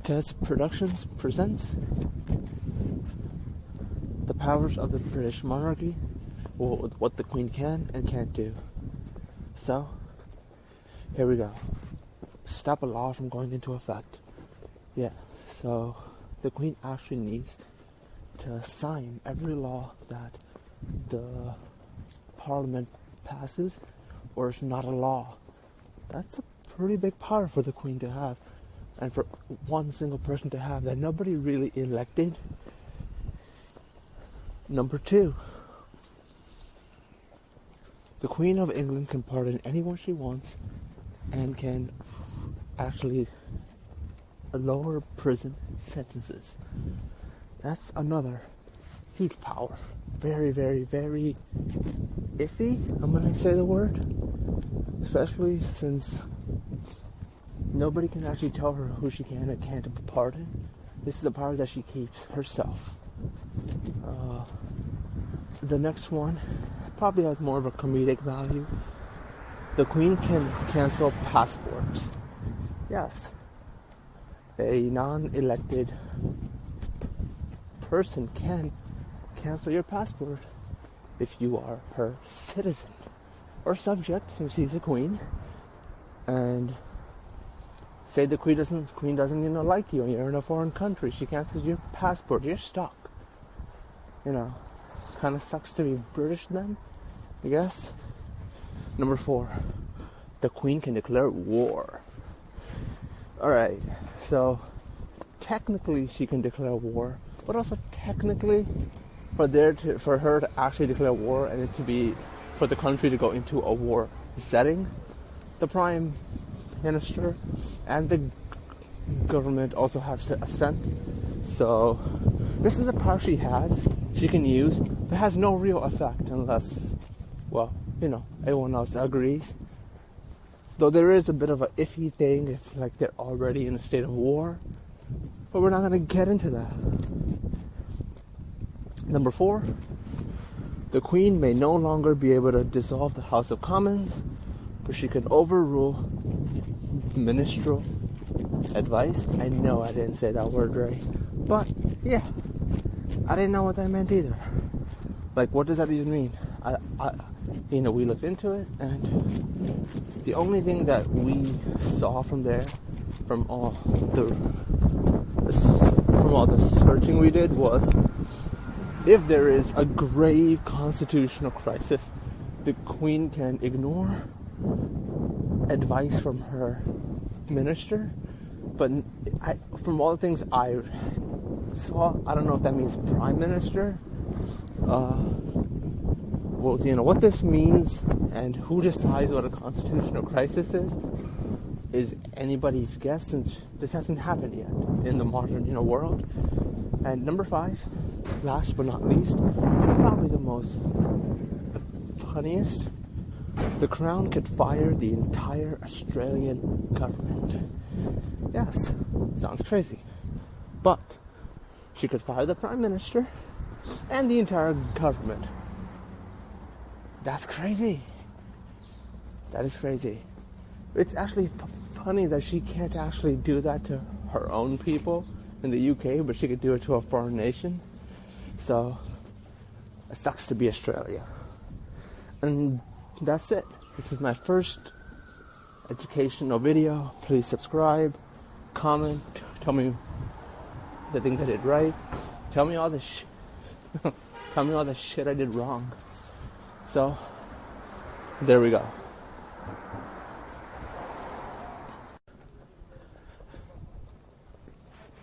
Tez Productions presents The Powers of the British Monarchy, or what the Queen can and can't do. So, here we go. Stop a law from going into effect. Yeah, so the Queen actually needs to sign every law that the Parliament passes, or it's not a law. That's a pretty big power for the Queen to have, and for one single person to have that nobody really elected. Number 2, the Queen of England can pardon anyone she wants and can actually lower prison sentences. That's another huge power. Very, very, very iffy, I'm going to say the word. Especially since nobody can actually tell her who she can and can't pardon. This is the power that she keeps herself. The next one probably has more of a comedic value. The Queen can cancel passports. Yes. A non-elected person can cancel your passport if you are her citizen or subject, since she's a queen. And say the queen doesn't like you and you're in a foreign country, she cancels your passport, you're stuck. Kind of sucks to be British then, I guess. Number 4, the Queen can declare war. Alright, so technically she can declare war, but also technically for her to actually declare war and it to be for the country to go into a war setting, the Prime Minister and the government also has to assent. So this is a power she can use, but has no real effect unless, everyone else agrees. Though there is a bit of an iffy thing if they're already in a state of war, but we're not going to get into that. Number 4, the Queen may no longer be able to dissolve the House of Commons, but she can overrule ministerial advice. I know I didn't say that word right, but yeah, I didn't know what that meant either. What does that even mean? We looked into it, and the only thing that we saw from there, from all the searching we did, was if there is a grave constitutional crisis, the Queen can ignore advice from her minister. But from all the things I saw, I don't know if that means Prime Minister. What this means and who decides what a constitutional crisis is anybody's guess, since this hasn't happened yet in the modern world. And number 5, last but not least, probably the funniest, the Crown could fire the entire Australian government. Yes, sounds crazy, but she could fire the Prime Minister and the entire government. That's crazy. That is crazy. It's actually funny that she can't actually do that to her own people in the UK, but she could do it to a foreign nation. So it sucks to be Australia. And that's it. This is my first educational video. Please subscribe, comment, tell me the things I did right. Tell me all the tell me all the shit I did wrong. So there we go.